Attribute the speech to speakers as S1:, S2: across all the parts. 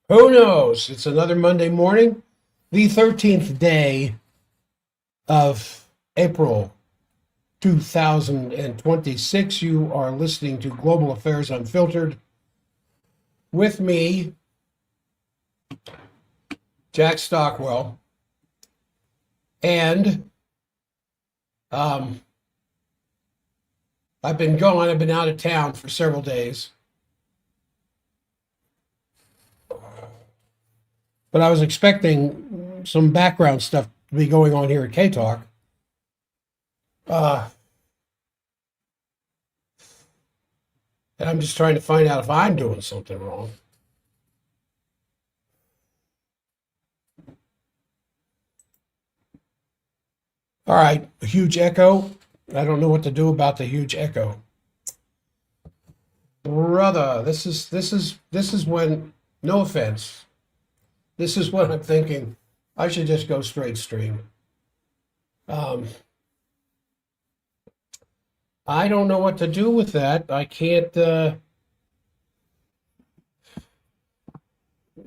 S1: Who knows? It's another Monday morning, the 13th day of April 2026. You are listening to Global Affairs Unfiltered with me, Jack Stockwell. And I've been gone. I've been out of town for several days. But I was expecting some background stuff to be going on here at K Talk. And I'm just trying to find out if I'm doing something wrong. All right, a huge echo. I don't know what to do about the huge echo. Brother, this is when, no offense, this is when I'm thinking I should just go straight stream. I don't know what to do with that. I can't, there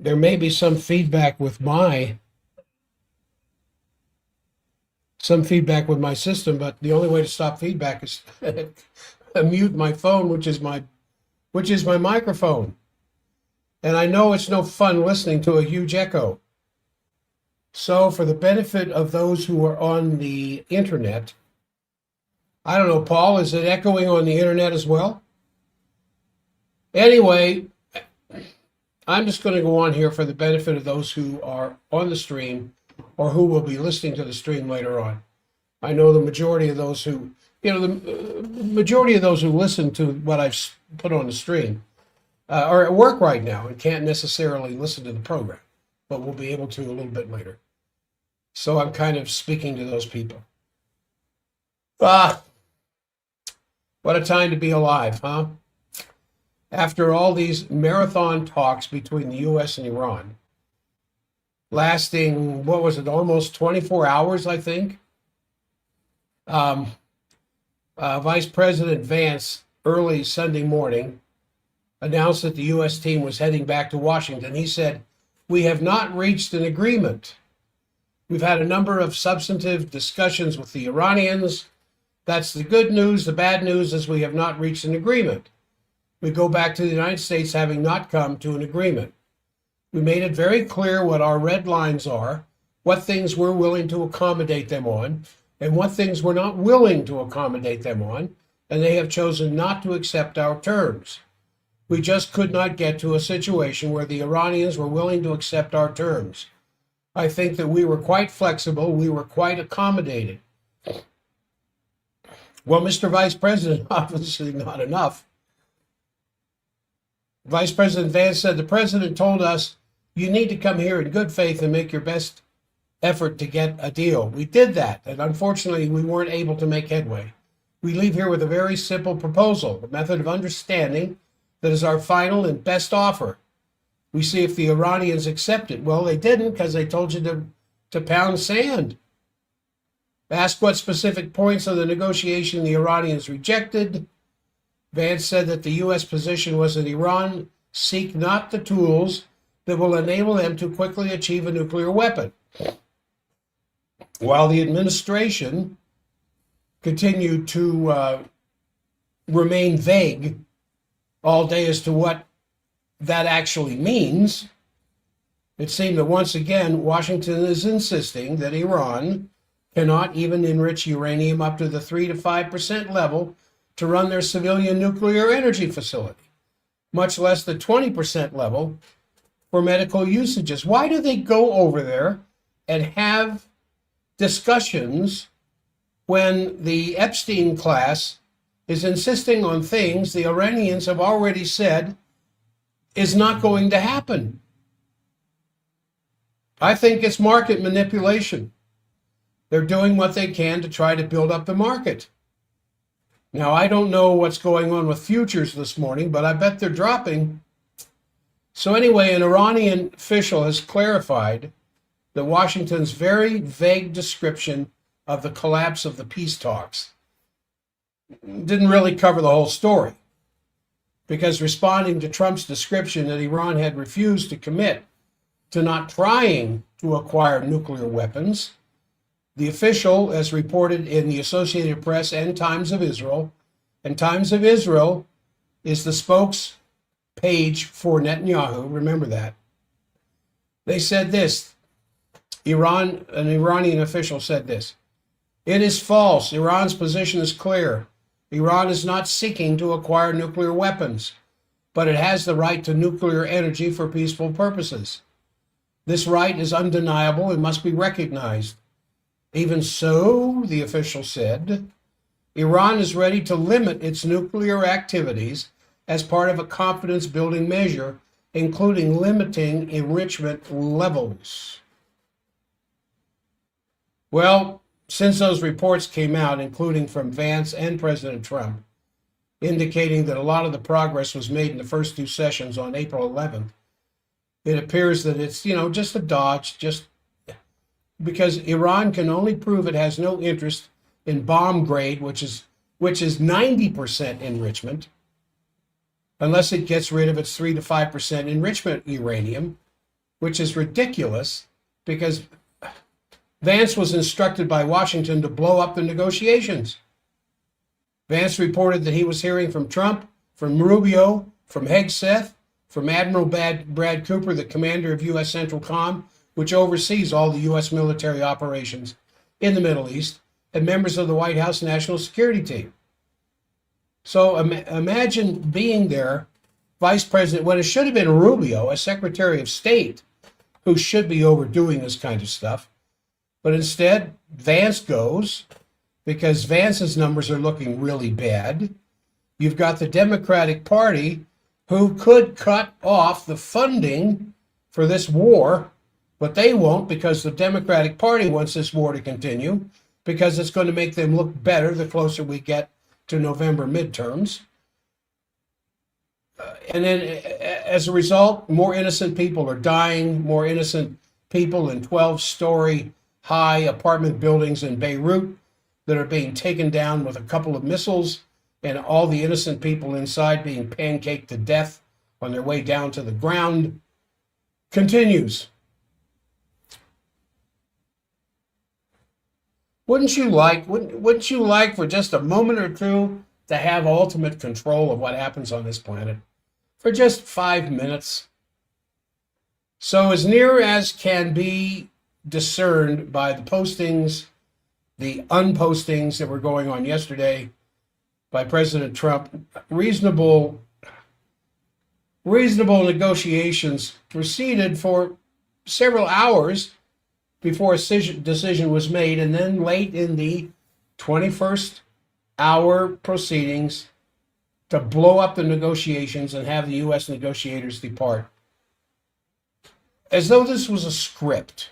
S1: may be some feedback with my system, but the only way to stop feedback is mute my phone, which is my microphone. And I know it's no fun listening to a huge echo. So for the benefit of those who are on the internet, I don't know, Paul, is it echoing on the internet as well? Anyway, I'm just going to go on here for the benefit of those who are on the stream or who will be listening to the stream later on. I know the majority of those who, the majority of those who listen to what I've put on the stream are at work right now and can't necessarily listen to the program, but will be able to a little bit later. So I'm kind of speaking to those people. What a time to be alive, huh? After all these marathon talks between the U.S. and Iran, lasting, what was it, almost 24 hours, I think? Vice President Vance, early Sunday morning, announced that the U.S. team was heading back to Washington. He said, "We have not reached an agreement. We've had a number of substantive discussions with the Iranians. That's the good news. The bad news is we have not reached an agreement. We go back to the United States having not come to an agreement. We made it very clear what our red lines are, what things we're willing to accommodate them on, and what things we're not willing to accommodate them on, and they have chosen not to accept our terms. We just could not get to a situation where the Iranians were willing to accept our terms. I think that we were quite flexible, we were quite accommodated." Well, Mr. Vice President, obviously not enough. Vice President Vance said, "The president told us, you need to come here in good faith and make your best effort to get a deal. We did that, and unfortunately, we weren't able to make headway. We leave here with a very simple proposal, a method of understanding that is our final and best offer. We see if the Iranians accept it." Well, they didn't because they told you to pound sand. Asked what specific points of the negotiation the Iranians rejected, Vance said that the U.S. position was that Iran seek not the tools that will enable them to quickly achieve a nuclear weapon, while the administration continued to remain vague all day as to what that actually means. It seemed that once again, Washington is insisting that Iran cannot even enrich uranium up to the 3 to 5% level to run their civilian nuclear energy facility, much less the 20% level for medical usages. Why do they go over there and have discussions when the Epstein class is insisting on things the Iranians have already said is not going to happen? I think it's market manipulation. They're doing what they can to try to build up the market. Now, I don't know what's going on with futures this morning, but I bet they're dropping. So anyway, an Iranian official has clarified that Washington's very vague description of the collapse of the peace talks didn't really cover the whole story. because responding to Trump's description that Iran had refused to commit to not trying to acquire nuclear weapons, the official, as reported in the Associated Press and Times of Israel, and Times of Israel is the spokes page for Netanyahu, remember that. They said this, an Iranian official said this: "It is false. Iran's position is clear. Iran is not seeking to acquire nuclear weapons, but it has the right to nuclear energy for peaceful purposes. This right is undeniable and must be recognized. Even so," the official said, "Iran is ready to limit its nuclear activities as part of a confidence-building measure, including limiting enrichment levels." Well, since those reports came out, including from Vance and President Trump, indicating that a lot of the progress was made in the first two sessions on April 11th, it appears that it's, just a dodge, just because Iran can only prove it has no interest in bomb grade, which is 90% enrichment, unless it gets rid of its 3 to 5% enrichment uranium, which is ridiculous because Vance was instructed by Washington to blow up the negotiations. Vance reported that he was hearing from Trump, from Rubio, from Hegseth, from Admiral Brad Cooper, the commander of U.S. Central Command, which oversees all the U.S. military operations in the Middle East, and members of the White House National Security Team. So imagine being there, Vice President, when it should have been Rubio, as Secretary of State, who should be overdoing this kind of stuff. But instead, Vance goes, because Vance's numbers are looking really bad. You've got the Democratic Party, who could cut off the funding for this war, but they won't, because the Democratic Party wants this war to continue, because it's going to make them look better the closer we get to November midterms. And then as a result, more innocent people are dying, more innocent people in 12-story high apartment buildings in Beirut that are being taken down with a couple of missiles, and all the innocent people inside being pancaked to death on their way down to the ground, continues. Wouldn't you like for just a moment or two to have ultimate control of what happens on this planet? For just 5 minutes. So as near as can be discerned by the postings, the unpostings that were going on yesterday by President Trump, reasonable negotiations proceeded for several hours before a decision was made, and then late in the 21st hour proceedings to blow up the negotiations and have the U.S. negotiators depart. As though this was a script.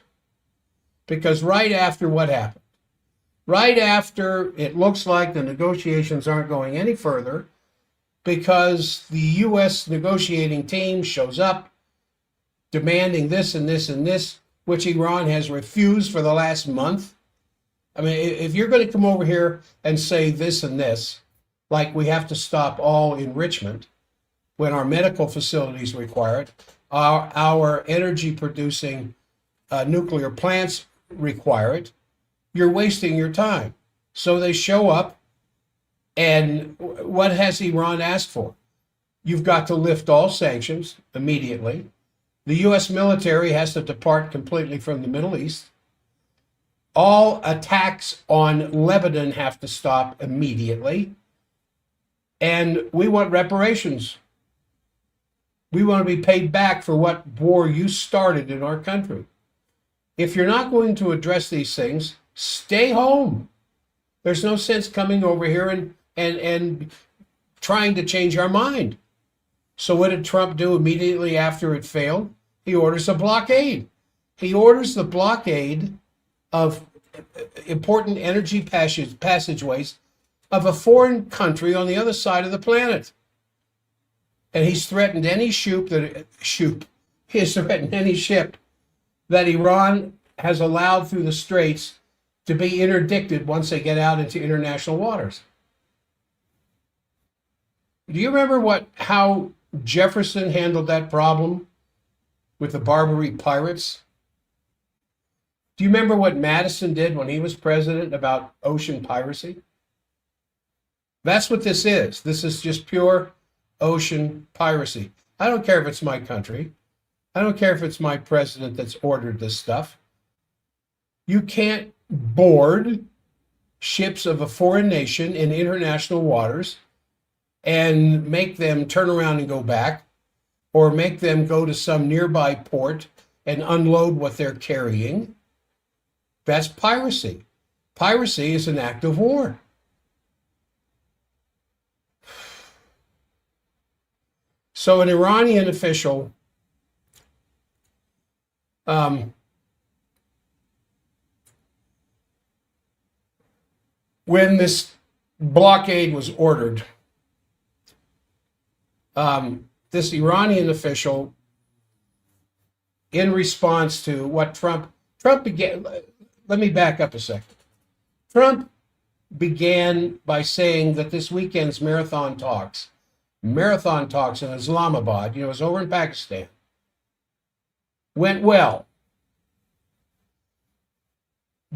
S1: Because right after what happened, right after it looks like the negotiations aren't going any further, because the U.S. negotiating team shows up demanding this and this and this, which Iran has refused for the last month. I mean, if you're going to come over here and say this and this, like we have to stop all enrichment when our medical facilities require it, our energy-producing nuclear plants require it, you're wasting your time. So they show up, and what has Iran asked for? You've got to lift all sanctions immediately. The U.S. military has to depart completely from the Middle East. All attacks on Lebanon have to stop immediately. And we want reparations. We want to be paid back for what war you started in our country. If you're not going to address these things, stay home. There's no sense coming over here and trying to change our mind. So what did Trump do immediately after it failed? He orders a blockade. He orders the blockade of important energy passageways of a foreign country on the other side of the planet. And he's threatened any ship that Iran has allowed through the Straits to be interdicted once they get out into international waters. Do you remember how Jefferson handled that problem with the Barbary pirates? Do you remember what Madison did when he was president about ocean piracy? That's what this is. This is just pure ocean piracy. I don't care if it's my country. I don't care if it's my president that's ordered this stuff. You can't board ships of a foreign nation in international waters and make them turn around and go back, or make them go to some nearby port and unload what they're carrying. That's piracy. Piracy is an act of war. So an Iranian official when this blockade was ordered, this Iranian official, in response to what Trump began, let me back up a second. Trump began by saying that this weekend's marathon talks in Islamabad, it was over in Pakistan, went well.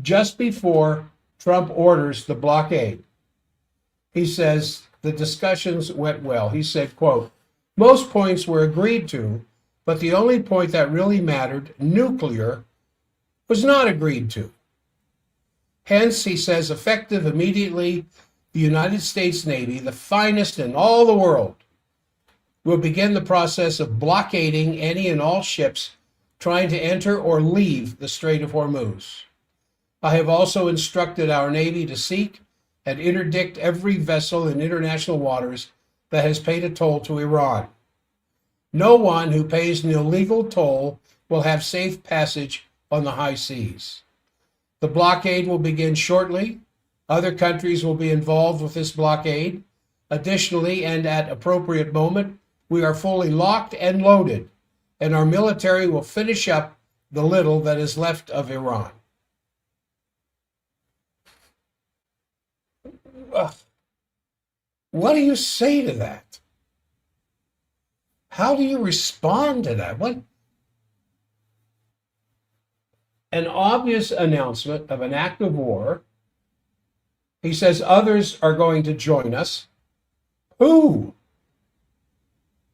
S1: Just before Trump orders the blockade, he says the discussions went well. He said, quote, "Most points were agreed to, but the only point that really mattered, nuclear, was not agreed to. Hence," he says, "effective immediately, the United States Navy, the finest in all the world, will begin the process of blockading any and all ships trying to enter or leave the Strait of Hormuz. I have also instructed our Navy to seek and interdict every vessel in international waters that has paid a toll to Iran. No one who pays an illegal toll will have safe passage on the high seas. The blockade will begin shortly. Other countries will be involved with this blockade. Additionally, and at appropriate moment, we are fully locked and loaded, and our military will finish up the little that is left of Iran." What do you say to that? How do you respond to that? What? An obvious announcement of an act of war. He says others are going to join us. Who?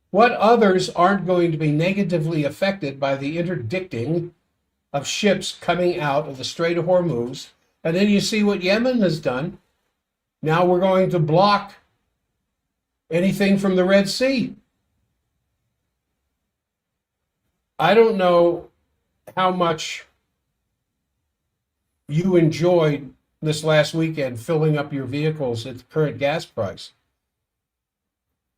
S1: What others aren't going to be negatively affected by the interdicting of ships coming out of the Strait of Hormuz? And then you see what Yemen has done. Now we're going to block anything from the Red Sea. I don't know how much you enjoyed this last weekend filling up your vehicles at the current gas price,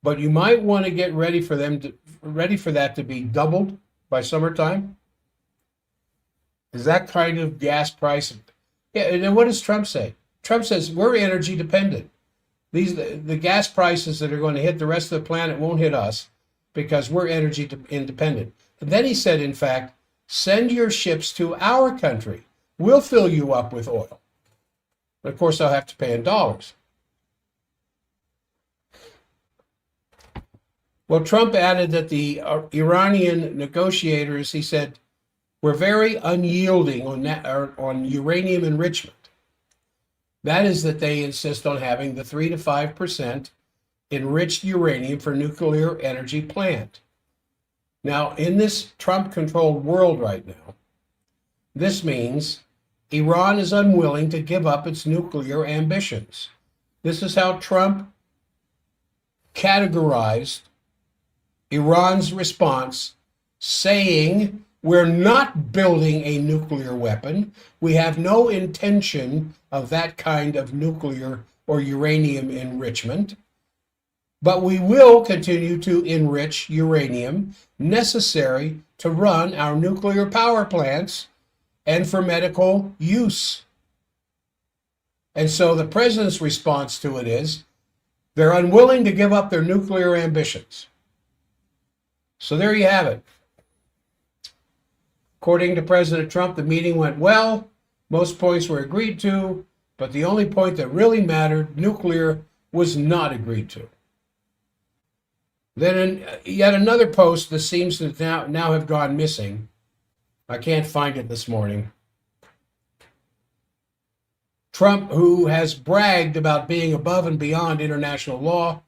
S1: but you might want to get ready for that to be doubled by summertime. Is that kind of gas price? Yeah, and then what does Trump say? Trump says we're energy dependent. The gas prices that are going to hit the rest of the planet won't hit us because we're energy independent. And then he said, in fact, send your ships to our country. We'll fill you up with oil. But of course, I'll have to pay in dollars. Well, Trump added that the Iranian negotiators, he said, were very unyielding on uranium enrichment. That is that they insist on having the 3 to 5% enriched uranium for nuclear energy plant. Now, in this Trump-controlled world right now, this means Iran is unwilling to give up its nuclear ambitions. This is how Trump categorized Iran's response, saying, we're not building a nuclear weapon. We have no intention of that kind of nuclear or uranium enrichment, but we will continue to enrich uranium necessary to run our nuclear power plants and for medical use. And so the president's response to it is they're unwilling to give up their nuclear ambitions. So there you have it. According to President Trump, the meeting went well. Most points were agreed to, but the only point that really mattered, nuclear, was not agreed to. Then yet another post that seems to now have gone missing. I can't find it this morning. Trump, who has bragged about being above and beyond international law,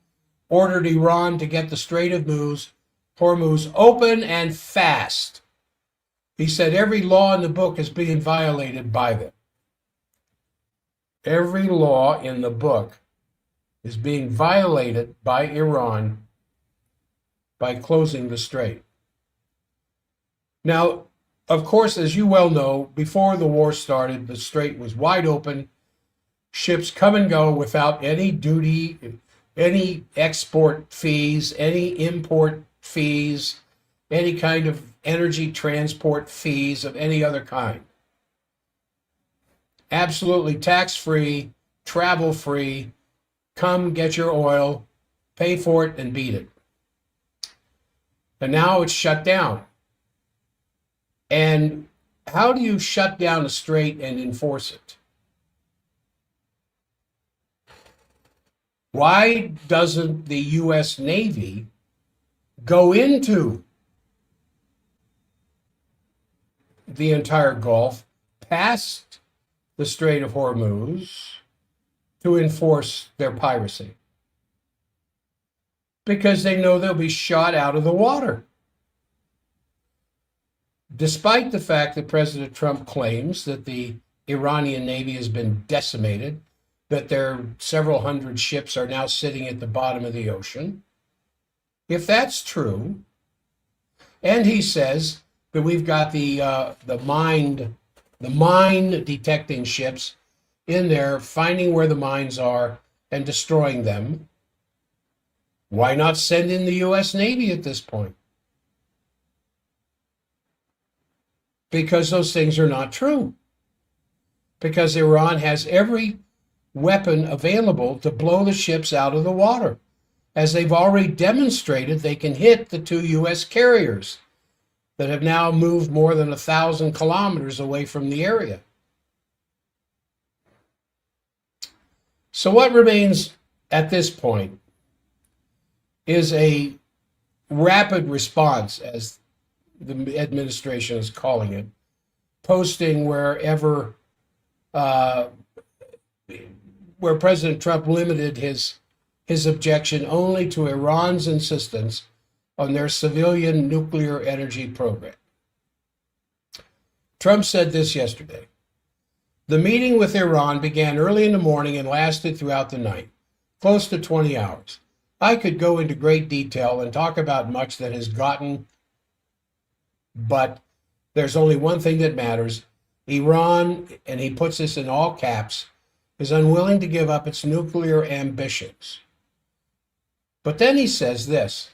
S1: ordered Iran to get the Strait of Hormuz open and fast. He said every law in the book is being violated by them. Every law in the book is being violated by Iran by closing the strait. Now, of course, as you well know, before the war started, the strait was wide open. Ships come and go without any duty, any export fees, any import fees, any kind of energy transport fees of any other kind. Absolutely tax-free, travel-free. Come get your oil, pay for it, and beat it. And now it's shut down. And how do you shut down a strait and enforce it? Why doesn't the U.S. Navy go into the entire Gulf, past the Strait of Hormuz, to enforce their piracy? Because they know they'll be shot out of the water. Despite the fact that President Trump claims that the Iranian Navy has been decimated, that their several hundred ships are now sitting at the bottom of the ocean, if that's true, and he says that we've got the mine detecting ships in there, finding where the mines are and destroying them, why not send in the U.S. Navy at this point? Because those things are not true. Because Iran has every weapon available to blow the ships out of the water. As they've already demonstrated, they can hit the 2 U.S. carriers that have now moved more than 1,000 kilometers away from the area. So what remains at this point is a rapid response, as the administration is calling it, posting wherever where President Trump limited his objection only to Iran's insistence on their civilian nuclear energy program. Trump said this yesterday. The meeting with Iran began early in the morning and lasted throughout the night, close to 20 hours. I could go into great detail and talk about much that has gotten, but there's only one thing that matters. Iran, and he puts this in all caps, is unwilling to give up its nuclear ambitions. But then he says this.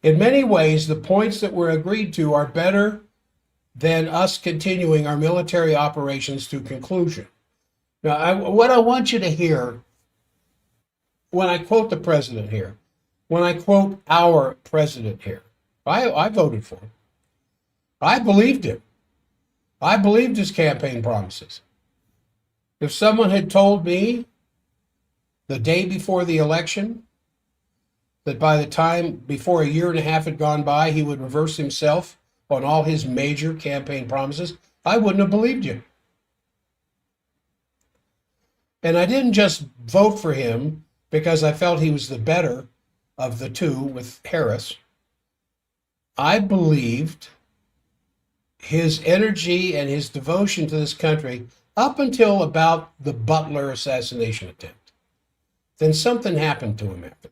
S1: In many ways, the points that were agreed to are better than us continuing our military operations to conclusion. Now, what I want you to hear when I quote the president here, when I quote our president here, I voted for him. I believed him. I believed his campaign promises. If someone had told me the day before the election that by the time before a year and a half had gone by, he would reverse himself on all his major campaign promises, I wouldn't have believed you. And I didn't just vote for him because I felt he was the better of the two with Harris. I believed his energy and his devotion to this country up until about the Butler assassination attempt. Then something happened to him after that.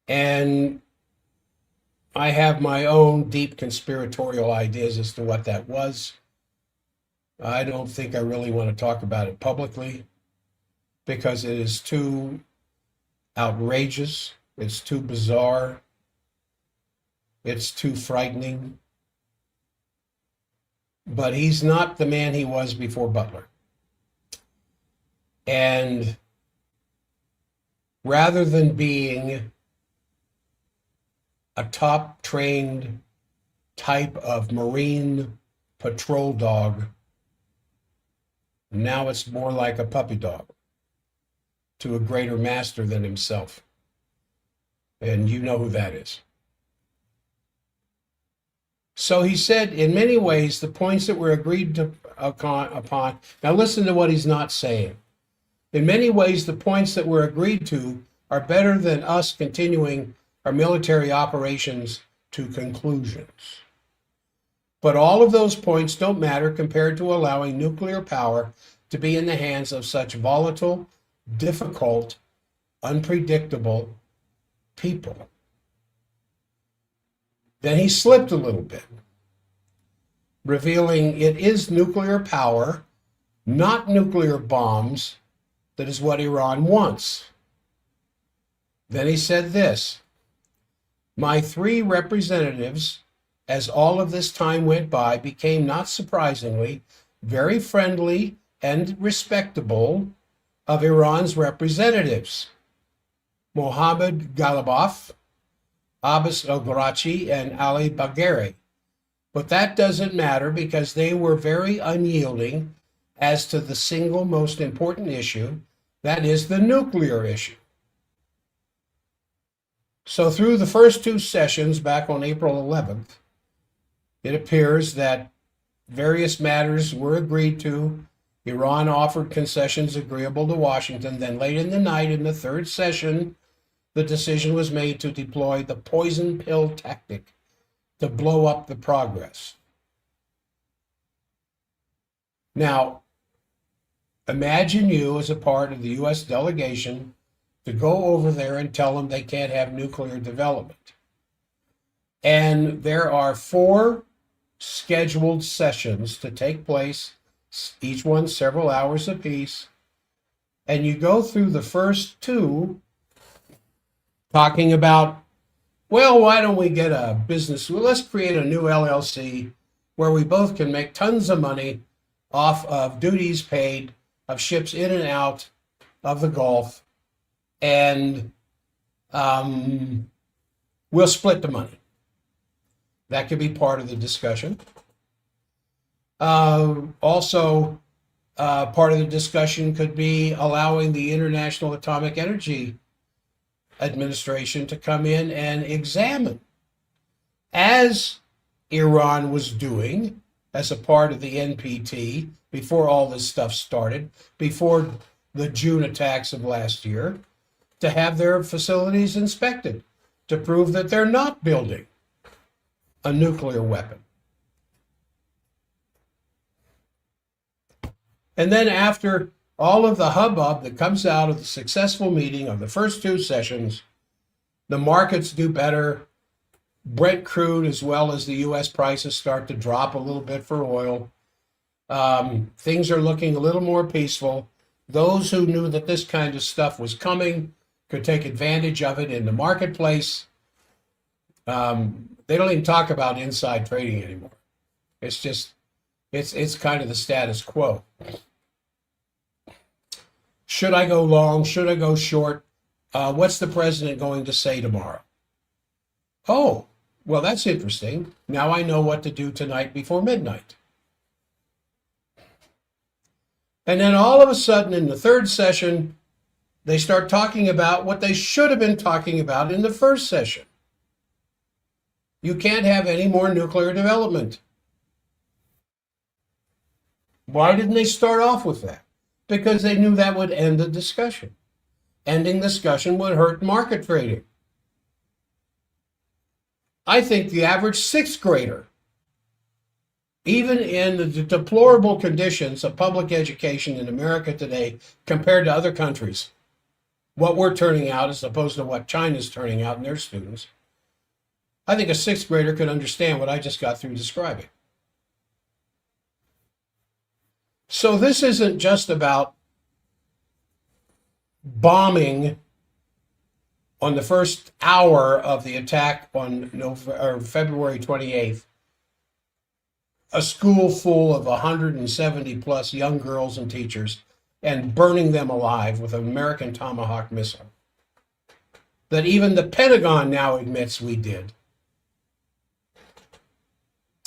S1: And I have my own deep conspiratorial ideas as to what that was. I don't think I really want to talk about it publicly because it is too outrageous, it's too bizarre, it's too frightening. But he's not the man he was before Butler. And rather than being a top-trained type of Marine patrol dog, now it's more like a puppy dog. to a greater master than himself. And you know who that is. So he said, in many ways, the points that were agreed upon. Now listen to what he's not saying. In many ways, the points that were agreed to are better than us continuing our military operations to conclusions. But all of those points don't matter compared to allowing nuclear power to be in the hands of such volatile, difficult, unpredictable people. Then he slipped a little bit, revealing it is nuclear power, not nuclear bombs, that is what Iran wants. Then he said this: my 3 representatives, as all of this time went by, became, not surprisingly, very friendly and respectable of Iran's representatives, Mohammad Ghalibaf, Abbas al-Gharachi, and Ali Bagheri. But that doesn't matter because they were very unyielding as to the single most important issue, that is the nuclear issue. So through the first 2 sessions back on April 11th, it appears that various matters were agreed to. Iran offered concessions agreeable to Washington. Then late in the night, in the 3rd session, the decision was made to deploy the poison pill tactic to blow up the progress. Now, imagine you as a part of the U.S. delegation to go over there and tell them they can't have nuclear development. And there are 4 scheduled sessions to take place, each one several hours apiece. And you go through the first 2 talking about, well, why don't we get a business? Well, let's create a new LLC where we both can make tons of money off of duties paid of ships in and out of the Gulf, and we'll split the money. That could be part of the discussion. Also, part of the discussion could be allowing the International Atomic Energy Administration to come in and examine, as Iran was doing as a part of the NPT before all this stuff started, before the June attacks of last year, to have their facilities inspected to prove that they're not building a nuclear weapon. And then after all of the hubbub that comes out of the successful meeting of the first 2 sessions, the markets do better. Brent crude, as well as the U.S. prices, start to drop a little bit for oil. Things are looking a little more peaceful. Those who knew that this kind of stuff was coming could take advantage of it in the marketplace. They don't even talk about inside trading anymore. It's just, it's kind of the status quo. Should I go long? Should I go short? What's the president going to say tomorrow? Oh, well, that's interesting. Now I know what to do tonight before midnight. And then all of a sudden in the 3rd session, they start talking about what they should have been talking about in the 1st session. You can't have any more nuclear development. Why didn't they start off with that? Because they knew that would end the discussion. Ending discussion would hurt market trading. I think the average 6th grader, even in the deplorable conditions of public education in America today compared to other countries, what we're turning out as opposed to what China's turning out in their students, I think a 6th grader could understand what I just got through describing. So this isn't just about bombing on the first hour of the attack on February 28th, a school full of 170 plus young girls and teachers, and burning them alive with an American Tomahawk missile that even the Pentagon now admits we did.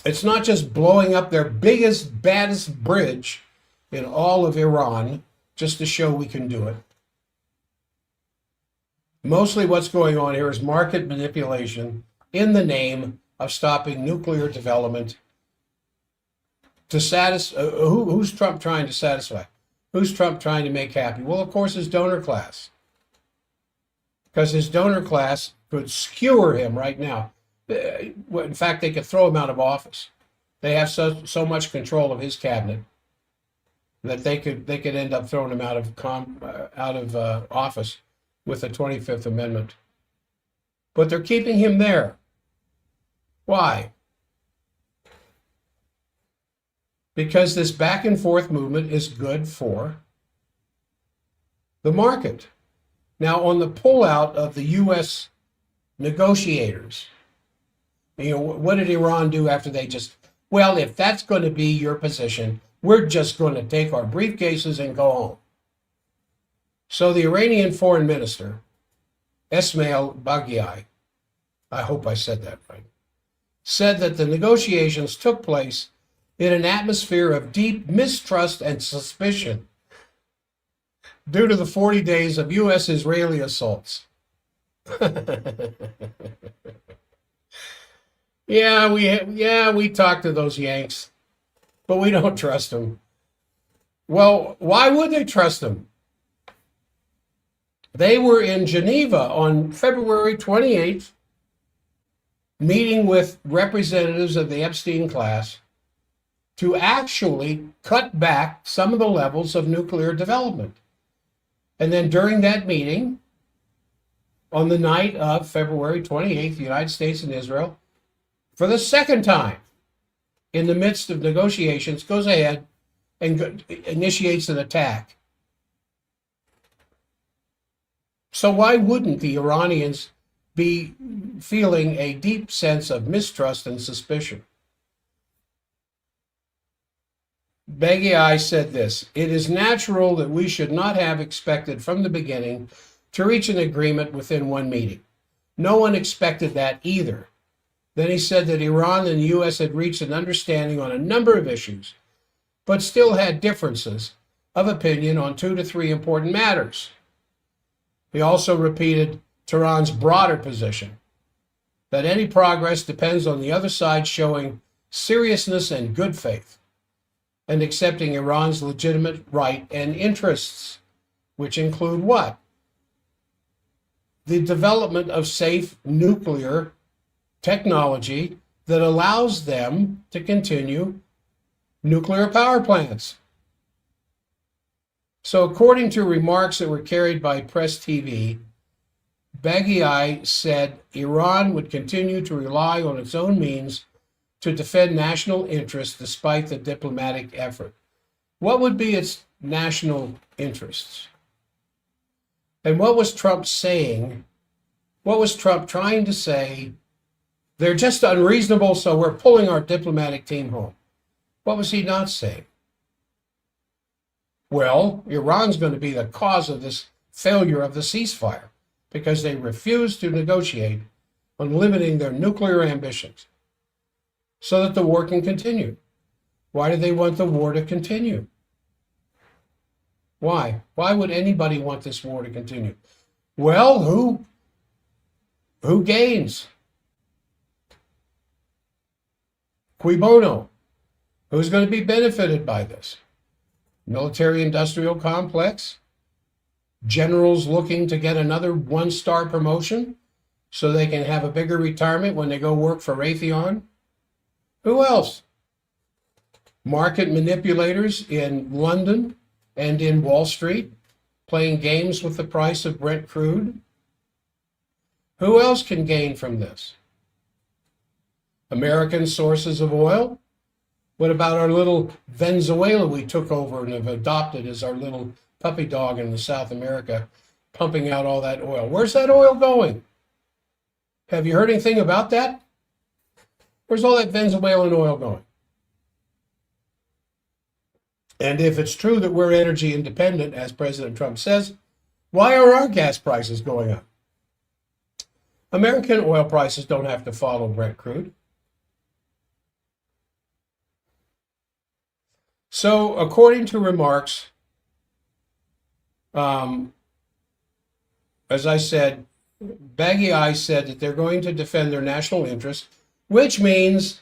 S1: It's not just blowing up their biggest, baddest bridge in all of Iran just to show we can do it. Mostly what's going on here is market manipulation in the name of stopping nuclear development to satisfy. Who's Trump trying to satisfy? Who's Trump trying to make happy? Well, of course, his donor class. Because his donor class could skewer him right now. In fact, they could throw him out of office. They have so much control of his cabinet that they could end up throwing him out of office with the 25th Amendment. But they're keeping him there. Why? Because this back and forth movement is good for the market. Now, on the pullout of the U.S. negotiators, what did Iran do after they just, well, if that's going to be your position, we're just going to take our briefcases and go home. So the Iranian foreign minister, Esmail Baghaei, I hope I said that right, said that the negotiations took place in an atmosphere of deep mistrust and suspicion due to the 40 days of U.S.-Israeli assaults. we talked to those Yanks, but we don't trust them. Well, why would they trust them? They were in Geneva on February 28th, meeting with representatives of the Epstein class to actually cut back some of the levels of nuclear development. And then during that meeting, on the night of February 28th, the United States and Israel, for the second time, in the midst of negotiations, goes ahead and initiates an attack. So why wouldn't the Iranians be feeling a deep sense of mistrust and suspicion? Baghaei said this: "It is natural that we should not have expected from the beginning to reach an agreement within one meeting. No one expected that either." Then he said that Iran and the U.S. had reached an understanding on a number of issues, but still had differences of opinion on 2 to 3 important matters. He also repeated Tehran's broader position that any progress depends on the other side showing seriousness and good faith and accepting Iran's legitimate right and interests, which include what? The development of safe nuclear technology that allows them to continue nuclear power plants. So according to remarks that were carried by Press TV, Baghaei said Iran would continue to rely on its own means to defend national interests despite the diplomatic effort. What would be its national interests? And what was Trump saying? What was Trump trying to say? They're just unreasonable, so we're pulling our diplomatic team home. What was he not saying? Well, Iran's going to be the cause of this failure of the ceasefire because they refuse to negotiate on limiting their nuclear ambitions so that the war can continue. Why do they want the war to continue? Why? Why would anybody want this war to continue? Well, who gains? Cui bono? Who's going to be benefited by this? Military-industrial complex? Generals looking to get another 1-star promotion so they can have a bigger retirement when they go work for Raytheon? Who else? Market manipulators in London and in Wall Street playing games with the price of Brent crude? Who else can gain from this? American sources of oil? What about our little Venezuela we took over and have adopted as our little puppy dog in South America, pumping out all that oil? Where's that oil going? Have you heard anything about that? Where's all that Venezuelan oil going? And if it's true that we're energy independent, as President Trump says, why are our gas prices going up? American oil prices don't have to follow Brent crude. So, according to remarks, as I said, Baggy Eyes said that they're going to defend their national interests, which means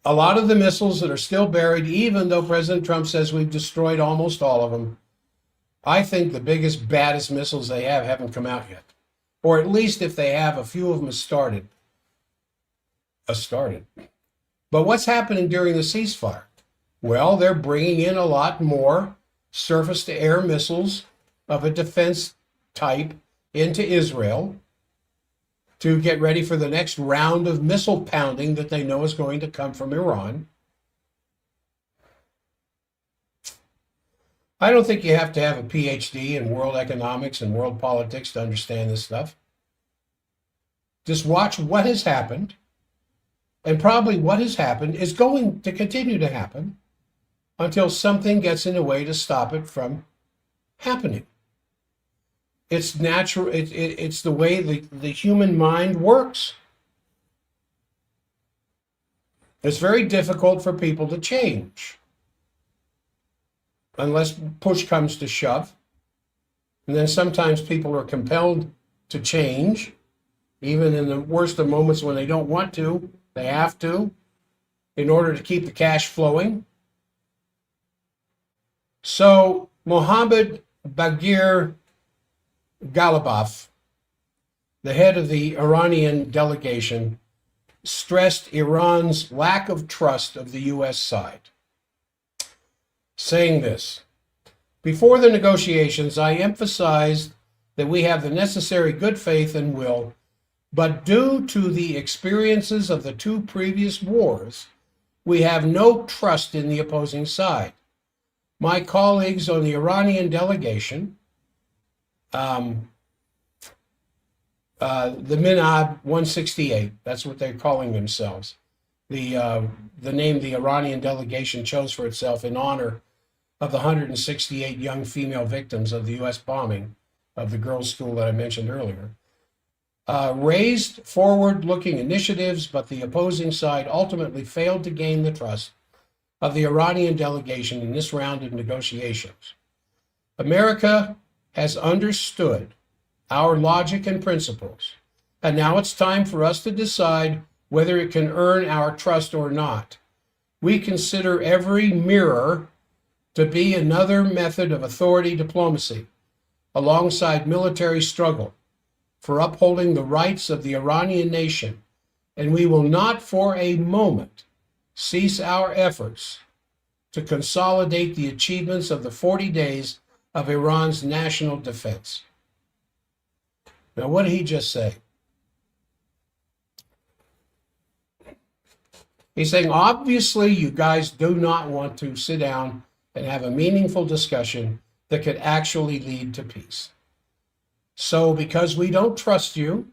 S1: a lot of the missiles that are still buried, even though President Trump says we've destroyed almost all of them, I think the biggest, baddest missiles they have haven't come out yet. Or at least if they have, a few of them have started. But what's happening during the ceasefire? Well, they're bringing in a lot more surface-to-air missiles of a defense type into Israel to get ready for the next round of missile pounding that they know is going to come from Iran. I don't think you have to have a PhD in world economics and world politics to understand this stuff. Just watch what has happened, and probably what has happened is going to continue to happen until something gets in the way to stop it from happening. It's natural. It's the way the human mind works. It's very difficult for people to change unless push comes to shove. And then sometimes people are compelled to change, even in the worst of moments when they don't want to, they have to, in order to keep the cash flowing. So Mohammed Bagher Ghalibaf, the head of the Iranian delegation, stressed Iran's lack of trust of the U.S. side, saying this: "Before the negotiations, I emphasized that we have the necessary good faith and will, but due to the experiences of the two previous wars, we have no trust in the opposing side. My colleagues on the Iranian delegation, the Minab 168, that's what they're calling themselves, the name the Iranian delegation chose for itself in honor of the 168 young female victims of the U.S. bombing of the girls' school that I mentioned earlier, raised forward-looking initiatives, but the opposing side ultimately failed to gain the trust of the Iranian delegation in this round of negotiations. America has understood our logic and principles, and now it's time for us to decide whether it can earn our trust or not. We consider every mirror to be another method of authority diplomacy, alongside military struggle, for upholding the rights of the Iranian nation, and we will not for a moment cease our efforts to consolidate the achievements of the 40 days of Iran's national defense." Now, what did he just say? He's saying, obviously, you guys do not want to sit down and have a meaningful discussion that could actually lead to peace. So because we don't trust you,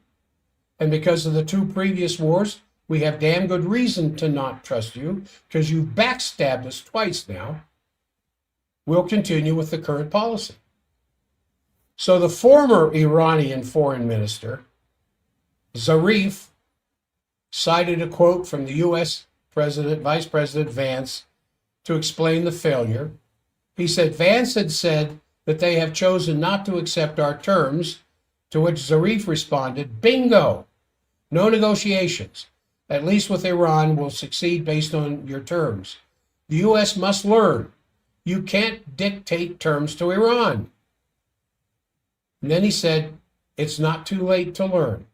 S1: and because of the two previous wars, we have damn good reason to not trust you, because you've backstabbed us twice now, we'll continue with the current policy. So the former Iranian foreign minister, Zarif, cited a quote from the U.S. Vice President Vance to explain the failure. He said, Vance had said that they have chosen not to accept our terms, to which Zarif responded, bingo, no negotiations. At least with Iran will succeed based on your terms. The U.S. must learn. You can't dictate terms to Iran. And then he said, it's not too late to learn.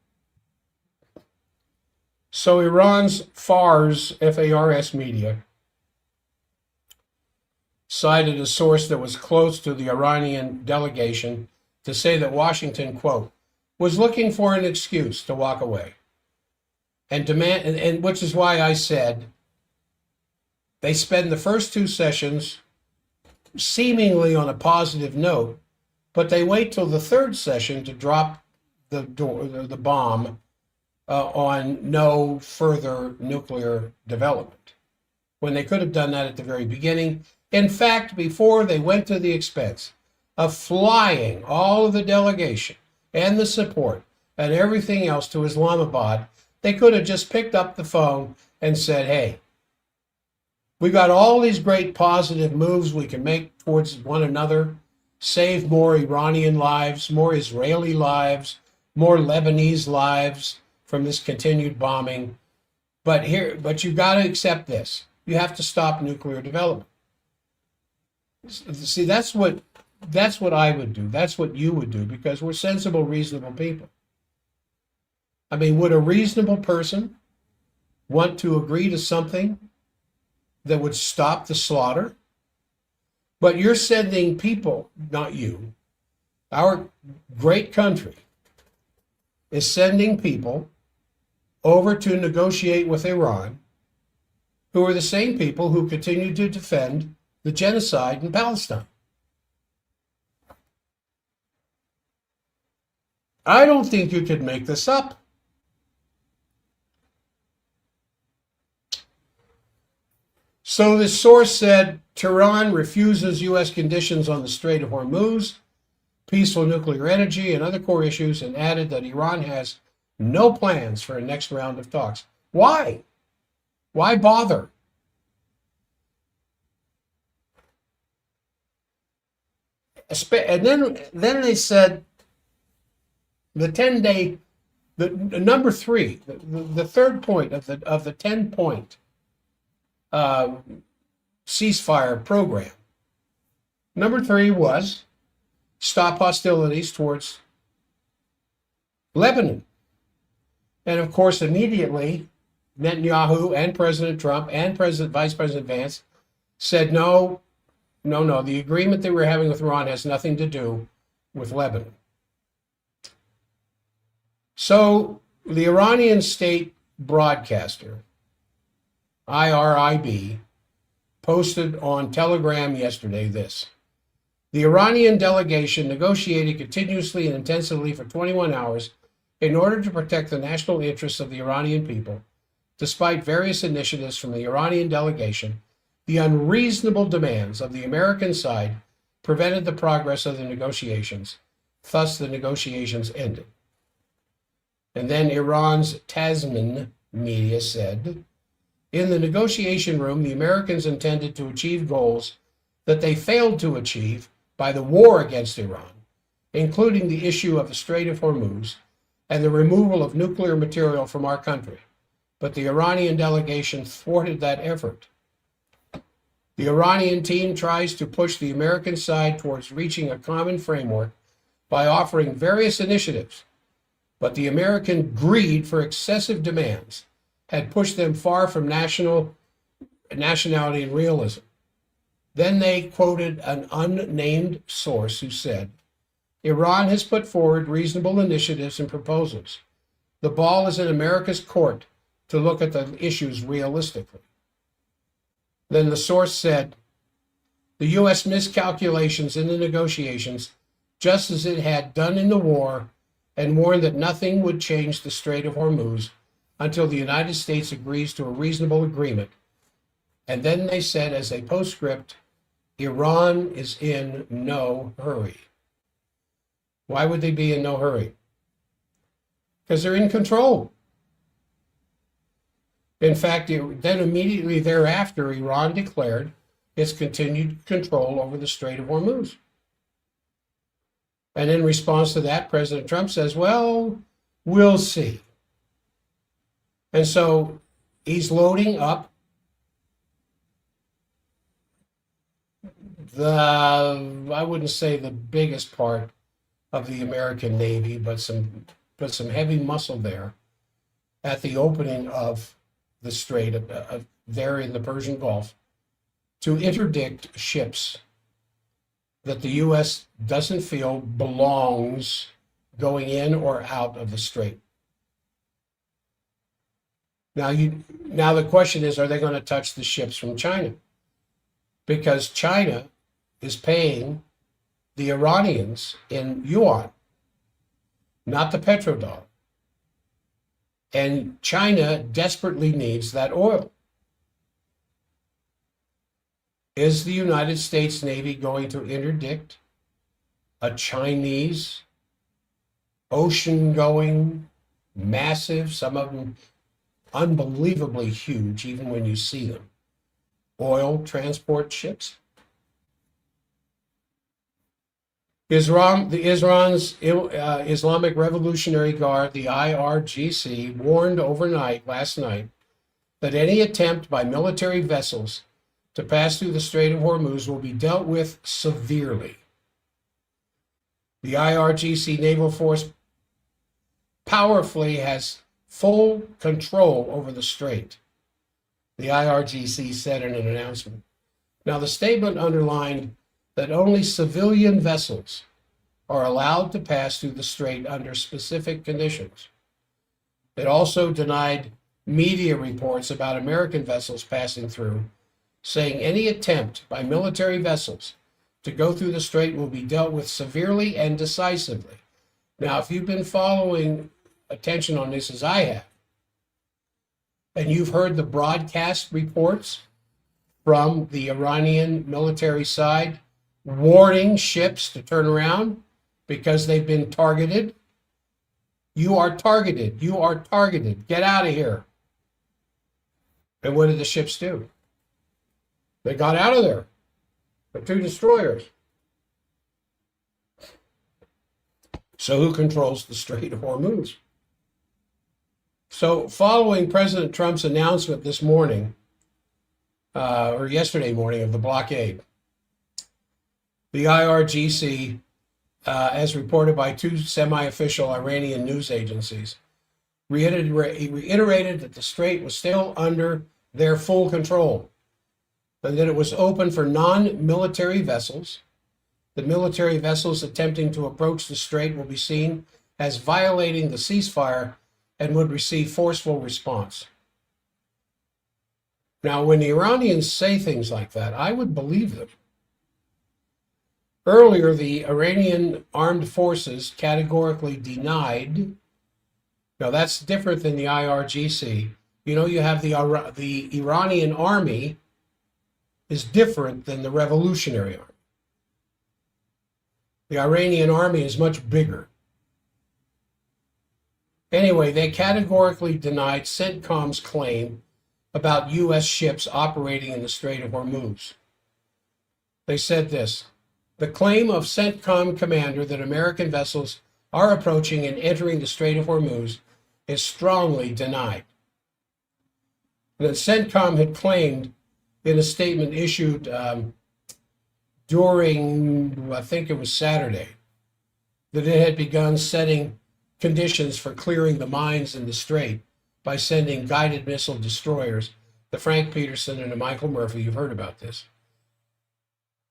S1: So Iran's Fars, F-A-R-S media, cited a source that was close to the Iranian delegation to say that Washington, quote, was looking for an excuse to walk away. And demand, and which is why I said they spend the first two sessions seemingly on a positive note, but they wait till the third session to drop the bomb on no further nuclear development, when they could have done that at the very beginning. In fact, before they went to the expense of flying all of the delegation and the support and everything else to Islamabad, they could have just picked up the phone and said, hey, we got all these great positive moves we can make towards one another, save more Iranian lives, more Israeli lives, more Lebanese lives from this continued bombing. But you've got to accept this. You have to stop nuclear development. See, that's what I would do. That's what you would do, because we're sensible, reasonable people. I mean, would a reasonable person want to agree to something that would stop the slaughter? But you're sending people, not you, our great country is sending people over to negotiate with Iran, who are the same people who continue to defend the genocide in Palestine. I don't think you could make this up. So this source said Tehran refuses U.S. conditions on the Strait of Hormuz, peaceful nuclear energy, and other core issues, and added that Iran has no plans for a next round of talks. Why? Why bother? And then they said the 10-day, the number three, the third point of the 10-point ceasefire program. Number three was stop hostilities towards Lebanon. And of course, immediately, Netanyahu and President Trump and Vice President Vance said, no, the agreement that we're having with Iran has nothing to do with Lebanon. So the Iranian state broadcaster, IRIB, posted on Telegram yesterday this: the Iranian delegation negotiated continuously and intensively for 21 hours in order to protect the national interests of the Iranian people. Despite various initiatives from the Iranian delegation, the unreasonable demands of the American side prevented the progress of the negotiations. Thus, the negotiations ended. And then Iran's Tasman media said, in the negotiation room, the Americans intended to achieve goals that they failed to achieve by the war against Iran, including the issue of the Strait of Hormuz and the removal of nuclear material from our country. But the Iranian delegation thwarted that effort. The Iranian team tries to push the American side towards reaching a common framework by offering various initiatives, but the American greed for excessive demands had pushed them far from nationality and realism. Then they quoted an unnamed source who said, Iran has put forward reasonable initiatives and proposals. The ball is in America's court to look at the issues realistically. Then the source said, the U.S. miscalculations in the negotiations, just as it had done in the war, and warned that nothing would change the Strait of Hormuz until the United States agrees to a reasonable agreement. And then they said, as a postscript, Iran is in no hurry. Why would they be in no hurry? Because they're in control. In fact, then immediately thereafter, Iran declared its continued control over the Strait of Hormuz. And in response to that, President Trump says, well, we'll see. And so he's loading up I wouldn't say the biggest part of the American Navy, but some heavy muscle there at the opening of the Strait there in the Persian Gulf to interdict ships that the U.S. doesn't feel belongs going in or out of the Strait. Now the question is, are they going to touch the ships from China? Because China is paying the Iranians in yuan, not the petrodollar. And China desperately needs that oil. Is the United States Navy going to interdict a Chinese ocean-going, massive, some of them unbelievably huge, even when you see them, oil transport ships? Iran's Islamic Revolutionary Guard, the IRGC, warned last night, that any attempt by military vessels to pass through the Strait of Hormuz will be dealt with severely. The IRGC naval force powerfully has full control over the strait, the IRGC said in an announcement. Now, the statement underlined that only civilian vessels are allowed to pass through the strait under specific conditions. It also denied media reports about American vessels passing through, saying any attempt by military vessels to go through the strait will be dealt with severely and decisively. Now, if you've been following attention on this as I have, and you've heard the broadcast reports from the Iranian military side warning ships to turn around because they've been targeted, you are targeted, get out of here. And what did the ships do? They got out of there. The two destroyers. So who controls the Strait of Hormuz? So following President Trump's announcement this morning, or yesterday morning, of the blockade, the IRGC, as reported by two semi-official Iranian news agencies, reiterated that the strait was still under their full control and that it was open for non-military vessels. The military vessels attempting to approach the strait will be seen as violating the ceasefire and would receive forceful response. Now, when the Iranians say things like that, I would believe them. Earlier, the Iranian armed forces categorically denied. Now, that's different than the IRGC. You know, you have the Iranian army is different than the Revolutionary Army. The Iranian army is much bigger. Anyway, they categorically denied CENTCOM's claim about U.S. ships operating in the Strait of Hormuz. They said this: the claim of CENTCOM commander that American vessels are approaching and entering the Strait of Hormuz is strongly denied. That CENTCOM had claimed in a statement issued during, I think it was Saturday, that it had begun setting conditions for clearing the mines in the strait by sending guided missile destroyers, the Frank Peterson and the Michael Murphy. You've heard about this.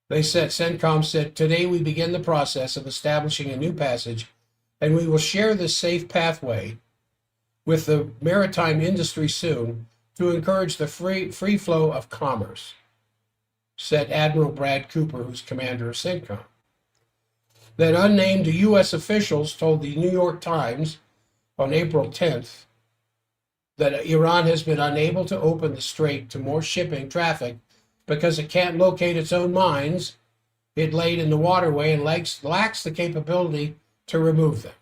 S1: They said, CENTCOM said, today we begin the process of establishing a new passage, and we will share this safe pathway with the maritime industry soon to encourage the free flow of commerce, said Admiral Brad Cooper, who's commander of CENTCOM. Then unnamed U.S. officials told the New York Times on April 10th that Iran has been unable to open the strait to more shipping traffic because it can't locate its own mines it laid in the waterway and lacks the capability to remove them.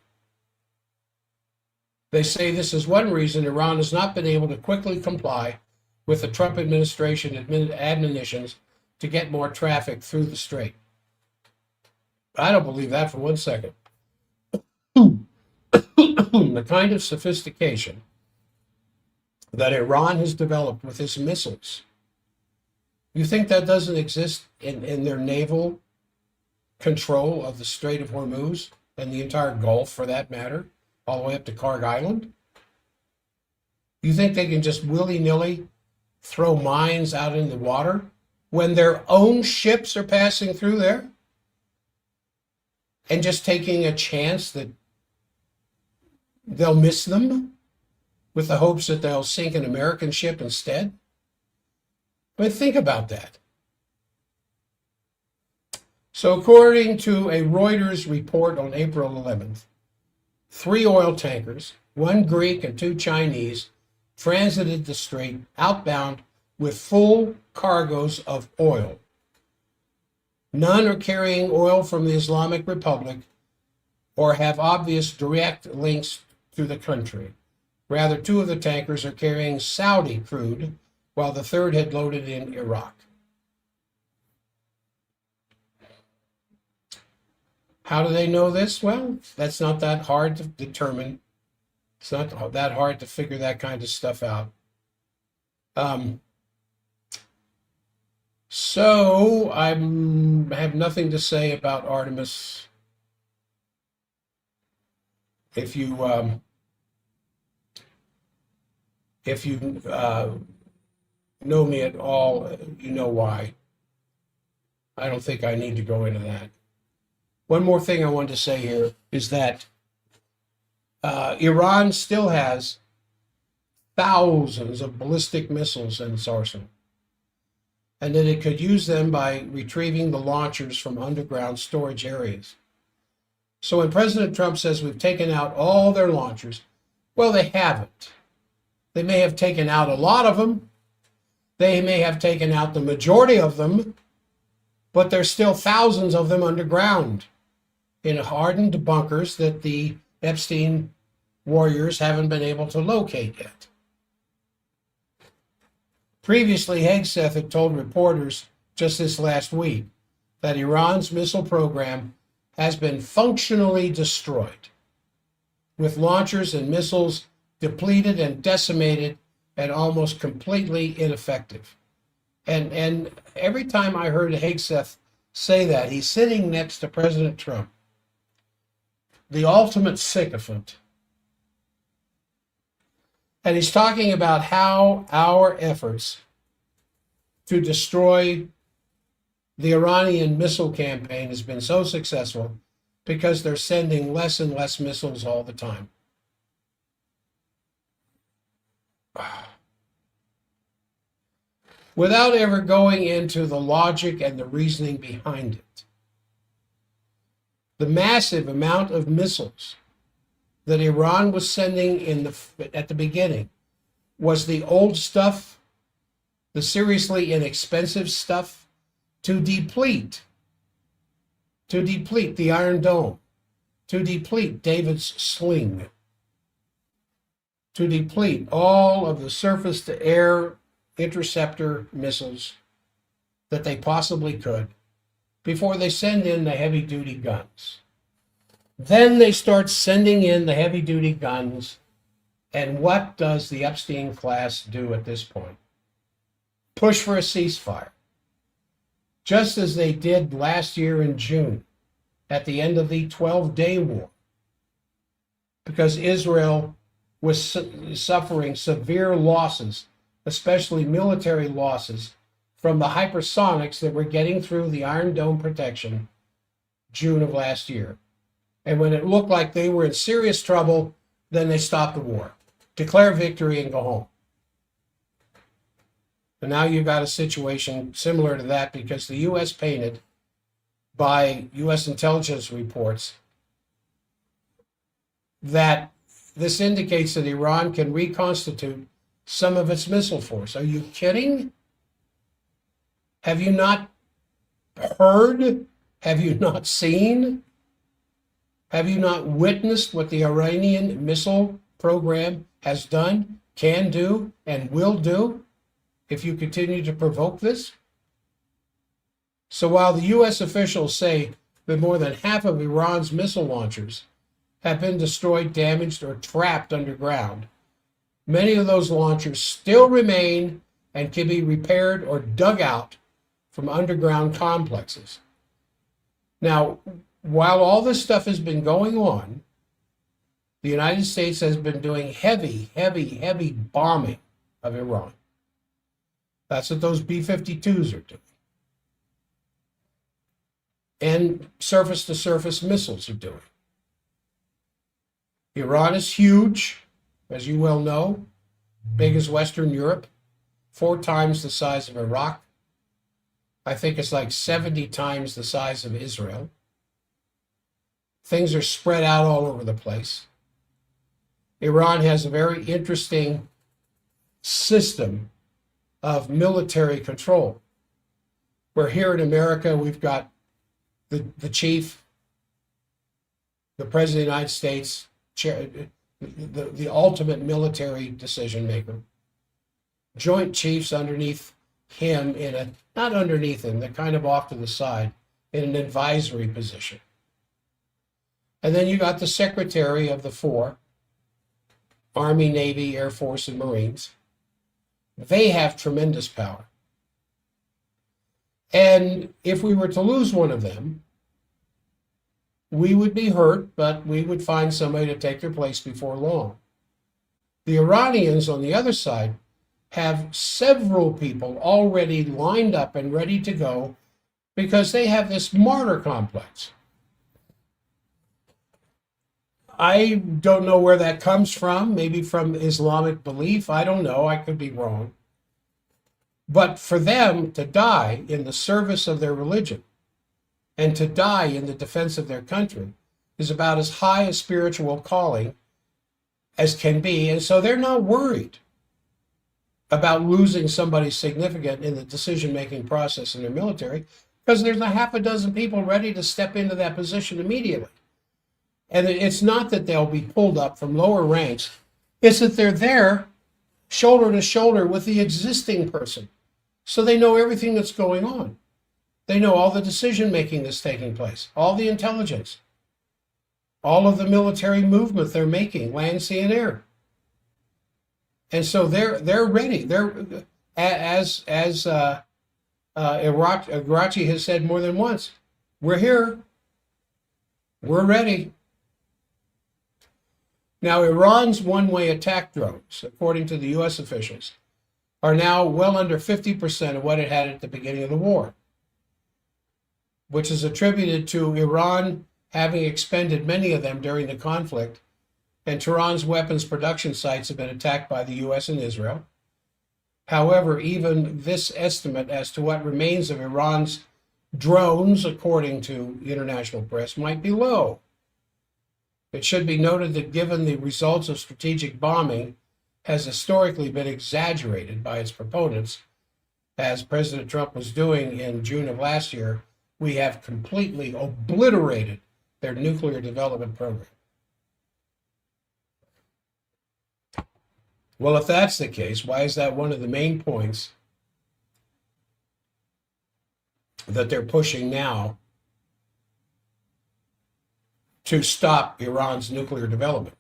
S1: They say this is one reason Iran has not been able to quickly comply with the Trump administration admonitions to get more traffic through the strait. I don't believe that for 1 second. The kind of sophistication that Iran has developed with its missiles, you think that doesn't exist in their naval control of the Strait of Hormuz and the entire Gulf, for that matter, all the way up to Karg Island? You think they can just willy-nilly throw mines out in the water when their own ships are passing through there and just taking a chance that they'll miss them with the hopes that they'll sink an American ship instead? But think about that. So according to a Reuters report on April 11th, 3 oil tankers, 1 Greek and 2 Chinese, transited the strait outbound with full cargoes of oil. None are carrying oil from the Islamic Republic or have obvious direct links to the country. Rather, 2 of the tankers are carrying Saudi crude, while the 3rd had loaded in Iraq. How do they know this? Well, that's not that hard to determine. It's not that hard to figure that kind of stuff out. So I have nothing to say about Artemis. If you know me at all, you know why. I don't think I need to go into that. One more thing I wanted to say here is that Iran still has thousands of ballistic missiles in its arsenal, and that it could use them by retrieving the launchers from underground storage areas. So when President Trump says we've taken out all their launchers, well, they haven't. They may have taken out a lot of them. They may have taken out the majority of them, but there's still thousands of them underground in hardened bunkers that the Epstein warriors haven't been able to locate yet. Previously, Hegseth had told reporters just this last week that Iran's missile program has been functionally destroyed, with launchers and missiles depleted and decimated and almost completely ineffective. And every time I heard Hegseth say that, he's sitting next to President Trump, the ultimate sycophant. And he's talking about how our efforts to destroy the Iranian missile campaign has been so successful because they're sending less and less missiles all the time. Without ever going into the logic and the reasoning behind it, the massive amount of missiles that Iran was sending at the beginning was the old stuff, the seriously inexpensive stuff, to deplete the Iron Dome, to deplete David's sling, to deplete all of the surface-to-air interceptor missiles that they possibly could before they send in the heavy-duty guns. Then they start sending in the heavy-duty guns, and what does the Epstein class do at this point? Push for a ceasefire, just as they did last year in June at the end of the 12-day war, because Israel was suffering severe losses, especially military losses, from the hypersonics that were getting through the Iron Dome protection June of last year. And when it looked like they were in serious trouble, then they stopped the war, declare victory, and go home. And now you've got a situation similar to that, because the U.S. painted by U.S. intelligence reports that this indicates that Iran can reconstitute some of its missile force. Are you kidding? Have you not heard? Have you not seen? Have you not witnessed what the Iranian missile program has done, can do, and will do if you continue to provoke this? So while the U.S. officials say that more than half of Iran's missile launchers have been destroyed, damaged, or trapped underground, many of those launchers still remain and can be repaired or dug out from underground complexes. Now, while all this stuff has been going on, the United States has been doing heavy bombing of Iran. That's what those B-52s are doing. And surface-to-surface missiles are doing. Iran is huge, as you well know, big as Western Europe, 4 times the size of Iraq. I think it's like 70 times the size of Israel. Things are spread out all over the place. Iran has a very interesting system of military control, where here in America we've got the chief, the president of the United States, the ultimate military decision maker, joint chiefs underneath him not underneath him, they're kind of off to the side in an advisory position. And then you got the secretary of the four, Army, Navy, Air Force, and Marines. They have tremendous power. And if we were to lose one of them, we would be hurt, but we would find somebody to take their place before long. The Iranians, on the other side, have several people already lined up and ready to go because they have this martyr complex. I don't know where that comes from, maybe from Islamic belief. I don't know. I could be wrong. But for them to die in the service of their religion and to die in the defense of their country is about as high a spiritual calling as can be. And so they're not worried about losing somebody significant in the decision-making process in their military because there's a half a dozen people ready to step into that position immediately. And it's not that they'll be pulled up from lower ranks. It's that they're there shoulder to shoulder with the existing person. So they know everything that's going on. They know all the decision-making that's taking place, all the intelligence, all of the military movement they're making, land, sea, and air. And so they're ready. They're as Irachi has said more than once, we're here. We're ready. Now, Iran's one-way attack drones, according to the U.S. officials, are now well under 50% of what it had at the beginning of the war, which is attributed to Iran having expended many of them during the conflict, and Tehran's weapons production sites have been attacked by the U.S. and Israel. However, even this estimate as to what remains of Iran's drones, according to the international press, might be low. It should be noted that given the results of strategic bombing has historically been exaggerated by its proponents, as President Trump was doing in June of last year, we have completely obliterated their nuclear development program. Well, if that's the case, why is that one of the main points that they're pushing now to stop Iran's nuclear development?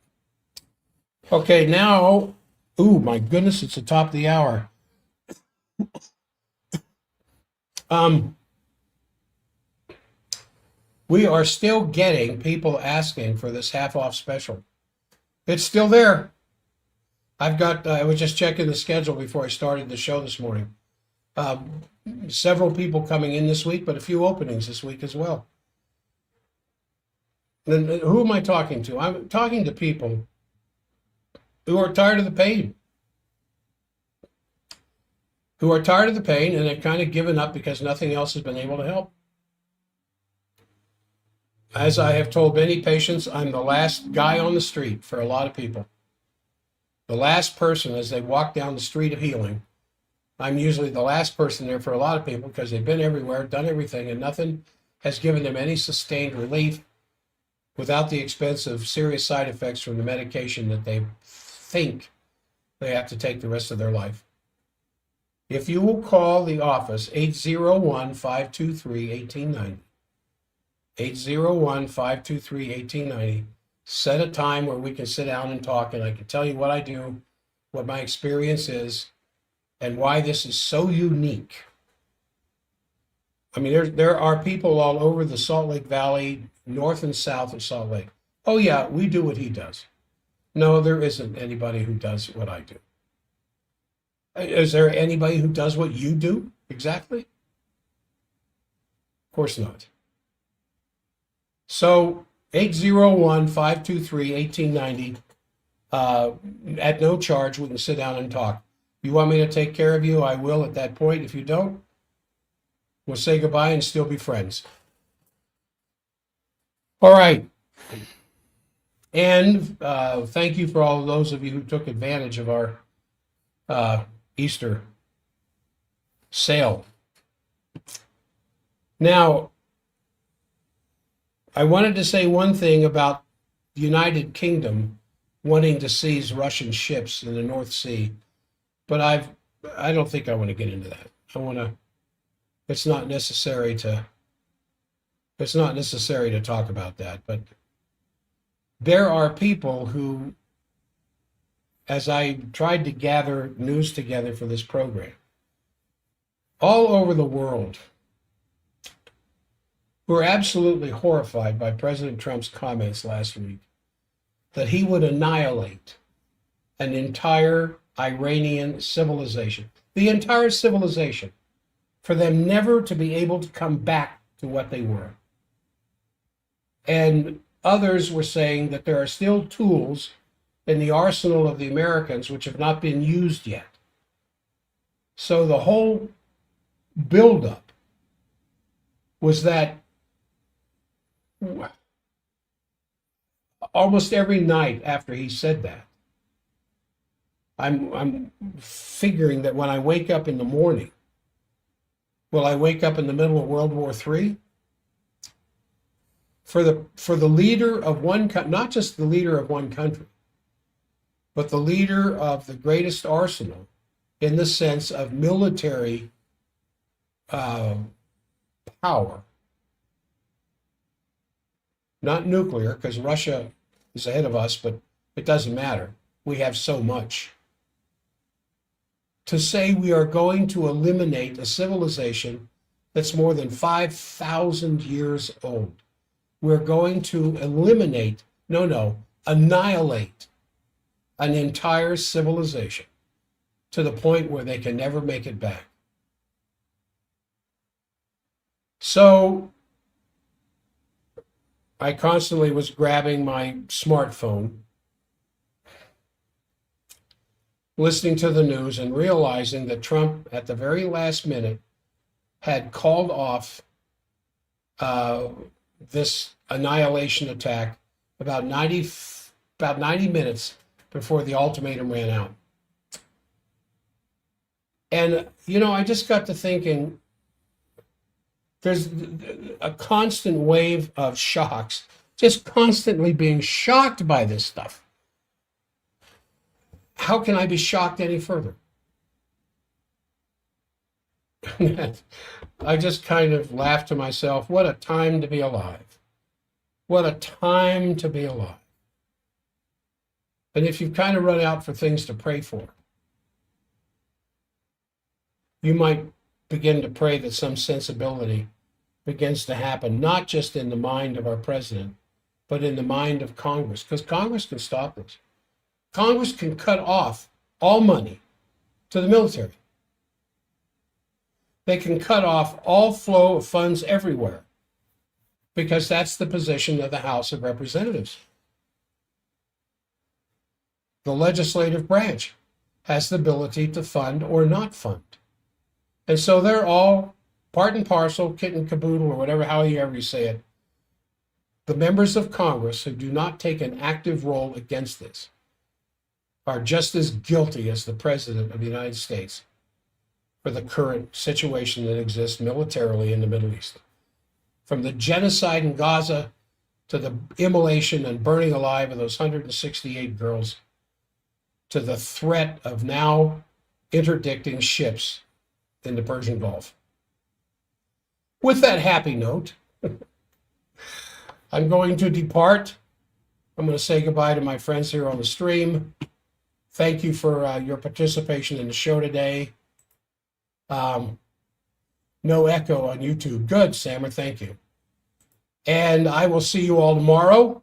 S1: Okay, now, ooh, my goodness, it's the top of the hour. We are still getting people asking for this half-off special. It's still there. I was just checking the schedule before I started the show this morning. Several people coming in this week, but a few openings this week as well. And who am I talking to? I'm talking to people who are tired of the pain. Who are tired of the pain and have kind of given up because nothing else has been able to help. As I have told many patients, I'm the last guy on the street for a lot of people. The last person as they walk down the street of healing. I'm usually the last person there for a lot of people because they've been everywhere, done everything, and nothing has given them any sustained relief without the expense of serious side effects from the medication that they think they have to take the rest of their life. If you will call the office, 801-523-1890, 801-523-1890, set a time where we can sit down and talk, and I can tell you what I do, what my experience is, and why this is so unique. I mean, there are people all over the Salt Lake Valley, north and south of Salt Lake. Oh yeah, we do what he does. No, there isn't anybody who does what I do. Is there anybody who does what you do exactly? Of course not. So 801-523-1890, at no charge, we can sit down and talk. You want me to take care of you? I will at that point. If you don't, we'll say goodbye and still be friends. All right. And thank you for all of those of you who took advantage of our Easter sale. Now, I wanted to say one thing about the United Kingdom wanting to seize Russian ships in the North Sea, but I don't think I want to get into that. It's not necessary to talk about that, but There are people who, as I tried to gather news together for this program, all over the world, who are absolutely horrified by President Trump's comments last week that he would annihilate an entire Iranian civilization, the entire civilization, for them never to be able to come back to what they were. And others were saying that there are still tools in the arsenal of the Americans which have not been used yet. So the whole buildup was that almost every night after he said that, I'm figuring that when I wake up in the morning, will I wake up in the middle of World War III? For the leader of one country, not just the leader of one country, but the leader of the greatest arsenal in the sense of military power, not nuclear, because Russia is ahead of us, but it doesn't matter. We have so much. To say we are going to eliminate a civilization that's more than 5,000 years old. We're going to eliminate, annihilate an entire civilization to the point where they can never make it back. So I constantly was grabbing my smartphone, listening to the news and realizing that Trump, at the very last minute, had called off this annihilation attack about 90 minutes before the ultimatum ran out. And, I just got to thinking, there's a constant wave of shocks, just constantly being shocked by this stuff. How can I be shocked any further? I just kind of laughed to myself. What a time to be alive. What a time to be alive. And if you've kind of run out for things to pray for, you might begin to pray that some sensibility begins to happen, not just in the mind of our president, but in the mind of Congress, because Congress can stop this. Congress can cut off all money to the military. They can cut off all flow of funds everywhere, because that's the position of the House of Representatives. The legislative branch has the ability to fund or not fund. And so they're all part and parcel, kit and caboodle, or whatever, however you say it. The members of Congress who do not take an active role against this are just as guilty as the President of the United States for the current situation that exists militarily in the Middle East. From the genocide in Gaza to the immolation and burning alive of those 168 girls, to the threat of now interdicting ships in the Persian Gulf. With that happy note, I'm going to depart. I'm going to say goodbye to my friends here on the stream. Thank you for your participation in the show today. No echo on YouTube. Good, Sammer, thank you. And I will see you all tomorrow.